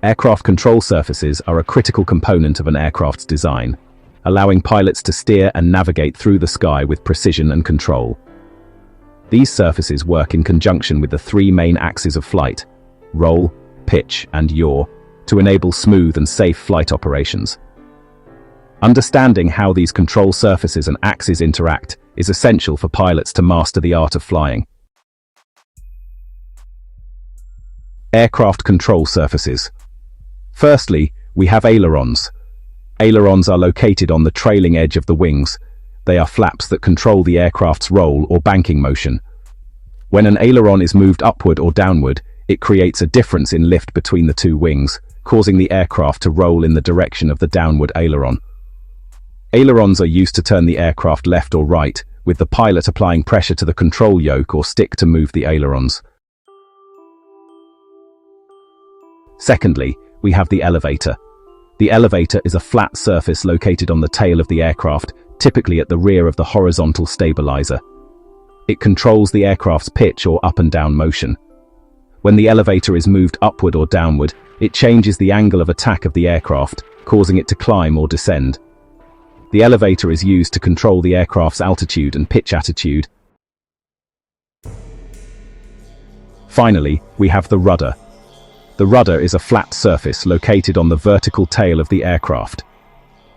Aircraft control surfaces are a critical component of an aircraft's design, allowing pilots to steer and navigate through the sky with precision and control. These surfaces work in conjunction with the three main axes of flight: roll, pitch, and yaw, to enable smooth and safe flight operations. Understanding how these control surfaces and axes interact is essential for pilots to master the art of flying. Aircraft control surfaces. Firstly, we have ailerons. Ailerons are located on the trailing edge of the wings. They are flaps that control the aircraft's roll or banking motion. When an aileron is moved upward or downward, it creates a difference in lift between the two wings, causing the aircraft to roll in the direction of the downward aileron. Ailerons are used to turn the aircraft left or right, with the pilot applying pressure to the control yoke or stick to move the ailerons. Secondly, we have the elevator. The elevator is a flat surface located on the tail of the aircraft, typically at the rear of the horizontal stabilizer. It controls the aircraft's pitch or up and down motion. When the elevator is moved upward or downward, it changes the angle of attack of the aircraft, causing it to climb or descend. The elevator is used to control the aircraft's altitude and pitch attitude. Finally, we have the rudder. The rudder is a flat surface located on the vertical tail of the aircraft.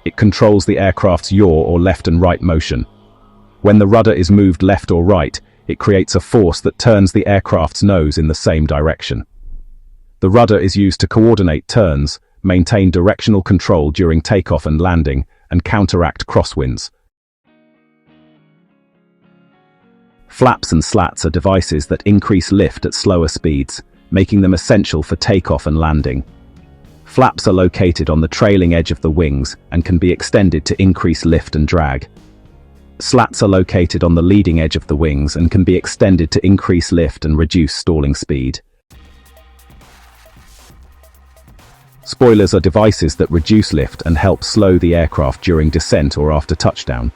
It controls the aircraft's yaw or left and right motion. When the rudder is moved left or right, it creates a force that turns the aircraft's nose in the same direction. The rudder is used to coordinate turns, maintain directional control during takeoff and landing, and counteract crosswinds. Flaps and slats are devices that increase lift at slower speeds, making them essential for takeoff and landing. Flaps are located on the trailing edge of the wings and can be extended to increase lift and drag. Slats are located on the leading edge of the wings and can be extended to increase lift and reduce stalling speed. Spoilers are devices that reduce lift and help slow the aircraft during descent or after touchdown.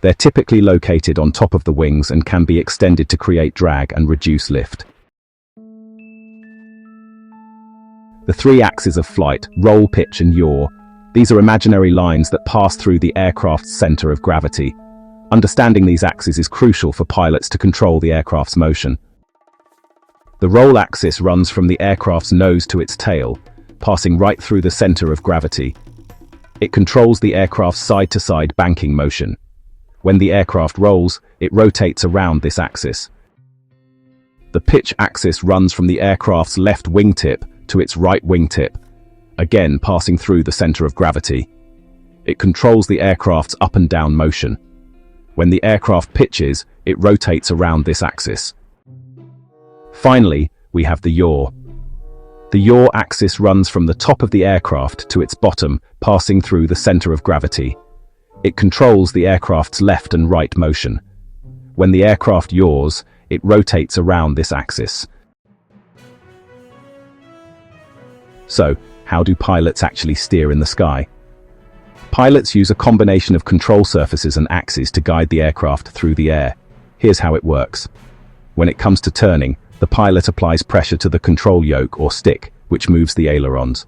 They're typically located on top of the wings and can be extended to create drag and reduce lift. The three axes of flight: roll, pitch, and yaw. These are imaginary lines that pass through the aircraft's center of gravity. Understanding these axes is crucial for pilots to control the aircraft's motion. The roll axis runs from the aircraft's nose to its tail, passing right through the center of gravity. It controls the aircraft's side-to-side banking motion. When the aircraft rolls, it rotates around this axis. The pitch axis runs from the aircraft's left wingtip to its right wingtip, again passing through the center of gravity. It controls the aircraft's up and down motion. When the aircraft pitches, it rotates around this axis. Finally, we have the yaw. The yaw axis runs from the top of the aircraft to its bottom, passing through the center of gravity. It controls the aircraft's left and right motion. When the aircraft yaws, it rotates around this axis. So, how do pilots actually steer in the sky? Pilots use a combination of control surfaces and axes to guide the aircraft through the air. Here's how it works. When it comes to turning, the pilot applies pressure to the control yoke or stick, which moves the ailerons.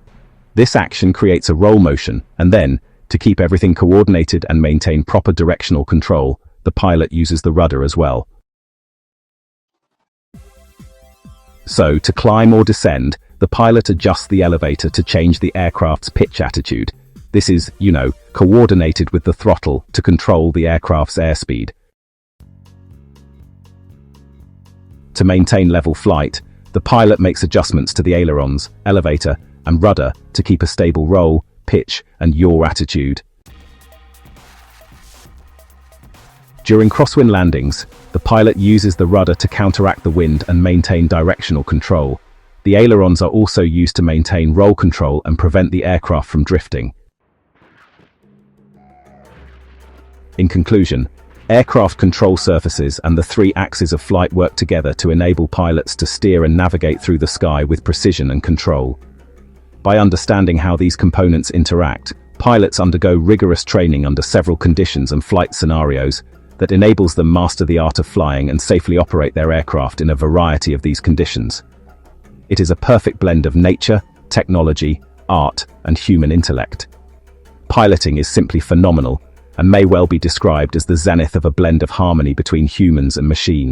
This action creates a roll motion, and then, to keep everything coordinated and maintain proper directional control, the pilot uses the rudder as well. So, to climb or descend, the pilot adjusts the elevator to change the aircraft's pitch attitude. This is, coordinated with the throttle to control the aircraft's airspeed. To maintain level flight, the pilot makes adjustments to the ailerons, elevator, and rudder to keep a stable roll, pitch, and yaw attitude. During crosswind landings, the pilot uses the rudder to counteract the wind and maintain directional control. The ailerons are also used to maintain roll control and prevent the aircraft from drifting. In conclusion, aircraft control surfaces and the three axes of flight work together to enable pilots to steer and navigate through the sky with precision and control. By understanding how these components interact, pilots undergo rigorous training under several conditions and flight scenarios that enables them master the art of flying and safely operate their aircraft in a variety of these conditions. It is a perfect blend of nature, technology, art, and human intellect. Piloting is simply phenomenal, and may well be described as the zenith of a blend of harmony between humans and machine.